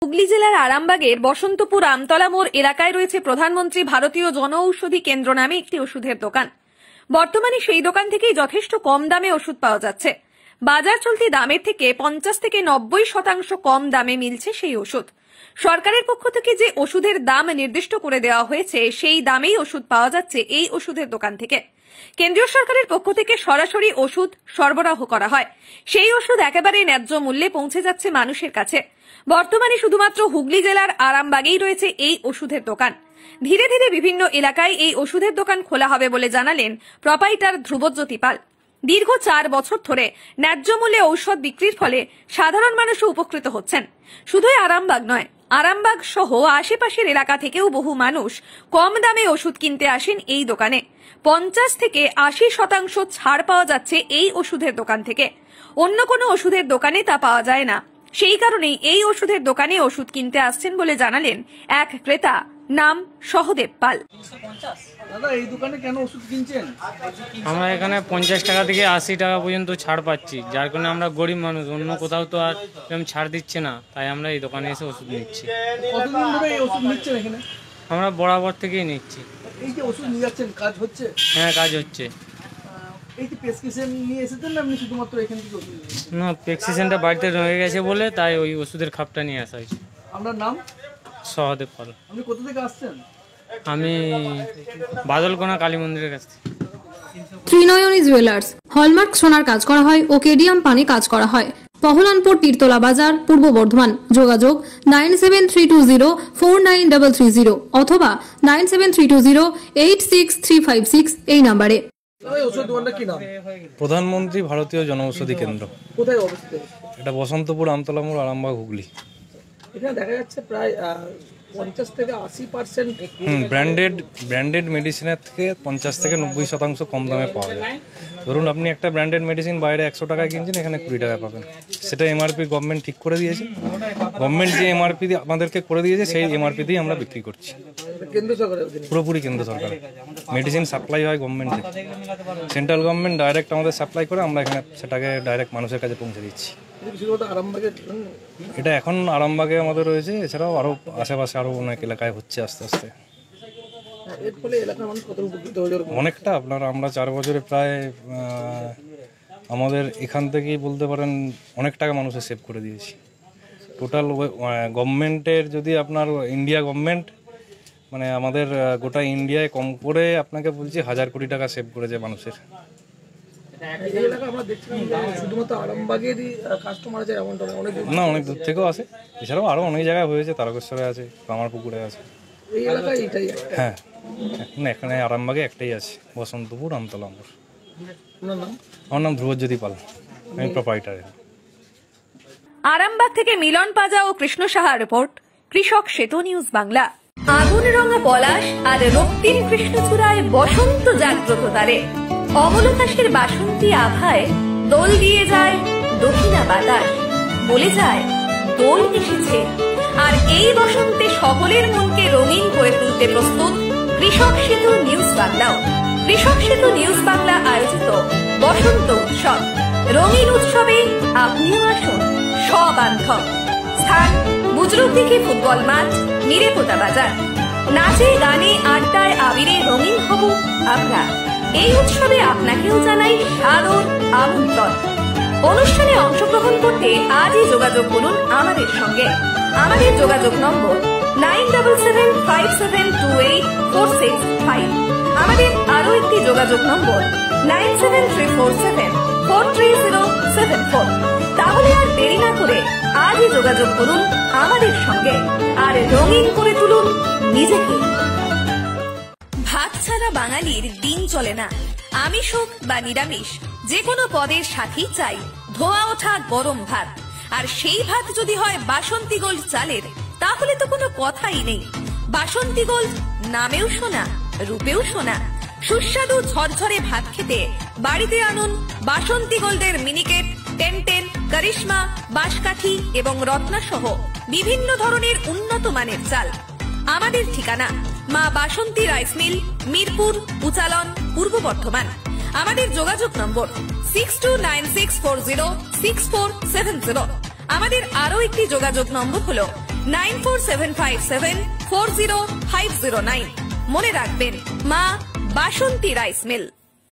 হুগলি জেলার আরামবাগের বসন্তপুর আমতলা মোড় এলাকায় রয়েছে প্রধানমন্ত্রী ভারতীয় জনঔষধি কেন্দ্র নামে একটি ওষুধের দোকান। বর্তমানে সেই দোকান থেকেই যথেষ্ট কম দামে ওষুধ পাওয়া যাচ্ছে। বাজার চলতি দামের থেকে 50 থেকে 90% কম দামে মিলছে সেই ওষুধ। সরকারের পক্ষ থেকে যে ওষুধের দাম নির্দিষ্ট করে দেওয়া হয়েছে সেই দামেই ওষুধ পাওয়া যাচ্ছে এই ওষুধের দোকান থেকে। কেন্দ্রীয় সরকারের পক্ষ থেকে সরাসরি ওষুধ সরবরাহ করা হয়, সেই ওষুধ একেবারে ন্যায্য মূল্যে পৌঁছে যাচ্ছে মানুষের কাছে। বর্তমানে শুধুমাত্র হুগলি জেলার আরামবাগেই রয়েছে এই ওষুধের দোকান। ধীরে ধীরে বিভিন্ন এলাকায় এই ওষুধের দোকান খোলা হবে বলে জানালেন প্রোপাইটার ধ্রুবজ্যোতি পাল। দীর্ঘ 4 বছর ধরে ন্যায্য মূল্যে ঔষধ বিক্রির ফলে সাধারণ মানুষও উপকৃত হচ্ছেন। শুধুই আরামবাগ নয়, আরামবাগ সহ আশেপাশের এলাকা থেকেও বহু মানুষ কম দামে ওষুধ কিনতে আসেন এই দোকানে। 50 থেকে 80% ছাড় পাওয়া যাচ্ছে এই ওষুধের দোকান থেকে। অন্য কোনো ওষুধের দোকানে তা পাওয়া যায় না। সেই কারণেই এই ওষুধের দোকানে ওষুধ কিনতে আসছেন বলে জানালেন এক ক্রেতা, নাম সহদেব পাল। দাদা, এই দোকানে কেন ওষুধ কিনছেন? আমরা এখানে 50 টাকা থেকে 80 টাকা পর্যন্ত ছাড় পাচ্ছি, যার কারণে আমরা গরিব মানুষ, অন্য কোথাও তো আর এরকম ছাড় দিচ্ছে না, তাই আমরা এই দোকানে এসে ওষুধ নিচ্ছি। কতদিন ধরে এই ওষুধ নিচ্ছেন এখানে? আমরা বরাবর থেকেই নিচ্ছি। এই যে ওষুধ নিয়ে যাচ্ছেন, কাজ হচ্ছে? হ্যাঁ, কাজ হচ্ছে। এই যে প্রেসক্রিপশন নিয়ে এসেছেন না আপনি শুধুমাত্র এখান থেকে ওষুধ নিয়েছেন? না, প্রেসক্রিপশনটা বাড়িতে রয়ে গেছে বলে তাই ওই ওষুধের খাপটা নিয়ে আসা হয়েছে। আপনার নাম? সহদেব পাল। আপনি কোথা থেকে আসছেন? আমি বাদলকোনা কালী মন্দিরের কাছ থেকে। ত্রিনয়নী জুয়েলার্স হলমার্ক সোনার কাজ করা হয় ও কেডিয়াম পানি কাজ করা হয়। পহলানপুর তীরতলা বাজার, পূর্ব বর্ধমান। যোগাযোগ 9732049330 অথবা 9732086356 এই নম্বরে। প্রধানমন্ত্রী ভারতীয় জনঔষধি কেন্দ্র। কোথায় অবস্থিত? এটা বসন্তপুর আমতলা মোড়, আরামবাগ, হুগলি। এখানে দেখা যাচ্ছে প্রায় 50 থেকে 80% ব্র্যান্ডেড মেডিসিনের থেকে 50 থেকে 90% কম দামে পাওয়া যায়। ধরুন আপনি একটা ব্র্যান্ডেড মেডিসিন বাইরে 100 টাকায় কিনছেন, এখানে 20 টাকায় পাবেন। সেটা এমআরপি গভর্নমেন্ট ঠিক করে দিয়েছে। গভর্নমেন্ট যে এমআরপি আমাদেরকে করে দিয়েছে সেই এমআরপি দিয়ে আমরা বিক্রি করছি। কেন্দ্র সরকারের পুরোপুরি কেন্দ্র সরকার। মেডিসিন সাপ্লাই হয় গভর্নমেন্ট থেকে। সেন্ট্রাল গভর্নমেন্ট ডাইরেক্ট আমাদের সাপ্লাই করে, আমরা এখানে সেটাকে ডাইরেক্ট মানুষের কাছে পৌঁছে দিচ্ছি। এটা এখন আরামবাগে আমাদের রয়েছে, এছাড়াও আরো আশেপাশে আরো অনেক এলাকায় হচ্ছে আস্তে আস্তে। অনেকটা আমরা 4 বছরে প্রায় আমাদের এখান থেকেই বলতে পারেন অনেক টাকা মানুষের সেভ করে দিয়েছি। টোটাল গভর্নমেন্টের যদি আপনার ইন্ডিয়া গভর্নমেন্ট মানে আমাদের গোটা ইন্ডিয়ায় কম করে আপনাকে বলছি 1000 কোটি টাকা সেভ করেছে মানুষের। না, অনেক দূর থেকেও আসে, এছাড়াও আরো অনেক জায়গায় হয়েছে, তারকেশ্বরে আছে, কামারপুকুরে আছে। হ্যাঁ, এখানে আরামবাগে একটাই আছে, বসন্তপুর আমতলা মোড়। আমার নাম ধ্রুবজ্যোতি পাল, আমি প্রোপাইটার। আরামবাগ থেকে মিলন পাজা ও কৃষ্ণ সাহা রিপোর্ট, কৃষক সেতু নিউজ বাংলা। আগুন রঙা পলাশ আর রক্তিম কৃষ্ণচূড়ায় বসন্ত জাগ্রত দ্বারে, অমলতাসের বাসন্তী আভায় দোল দিয়ে যায় দক্ষিণা বাতাস। বলে যায় দোল এসেছে। আর এই বসন্তে সকলের মনকে রঙিন করে তুলতে প্রস্তুত কৃষক সেতু নিউজ বাংলাও। কৃষক সেতু নিউজ বাংলা আয়োজিত বসন্ত উৎসব। রঙিন উৎসবে আপনিও আসুন সবান্ধব। স্থান বুজরুকদিঘি ফুটবল মাঠ, নিরেপোতা বাজার। নাচে গানে আড্ডায় আবিরে রঙিন হব আমরা। এই উৎসবে আপনাকেও জানাই সাদর আমন্ত্রণ। অনুষ্ঠানে অংশগ্রহণ করতে আজই যোগাযোগ করুন আমাদের সঙ্গে। আমাদের যোগাযোগ নম্বর 9757284665। আমাদের আরো একটি যোগাযোগ নম্বর 9734743074। তাহলে আর দেরি না করে আজই যোগাযোগ করুন আমাদের সঙ্গে আর রঙিন করে তুলুন নিজেকে। ভাত ছাড়া বাঙালির দিন চলে না। আমিষ হোক বা নিরামিষ, যে কোনো পদের সাথেই চাই ধোয়া ওঠা গরম ভাত। আর সেই ভাত যদি হয় বাসন্তী গোল্ড চালের, তাহলে তো কোনো কথাই নেই। বাসন্তী গোল্ড নামেও শোনা, রূপেও শোনা। সুস্বাদু ঝরঝরে ভাত খেতে বাড়িতে আনুন বাসন্তী গোল্ডের মিনিকেট, 1010, করিশ্মা, বাঁশকাঠি এবং রত্না সহ বিভিন্ন ধরনের উন্নত মানের চাল। আমাদের ঠিকানা মা বাসন্তী রাইস মিল, মিরপুর, উচালন, পূর্ব বর্ধমান। আমাদের যোগাযোগ নম্বর 6296406470। আমাদের আরো একটি যোগাযোগ নম্বর হলো 9475740509। মনে রাখবেন, মা বাসন্তী রাইস মিল।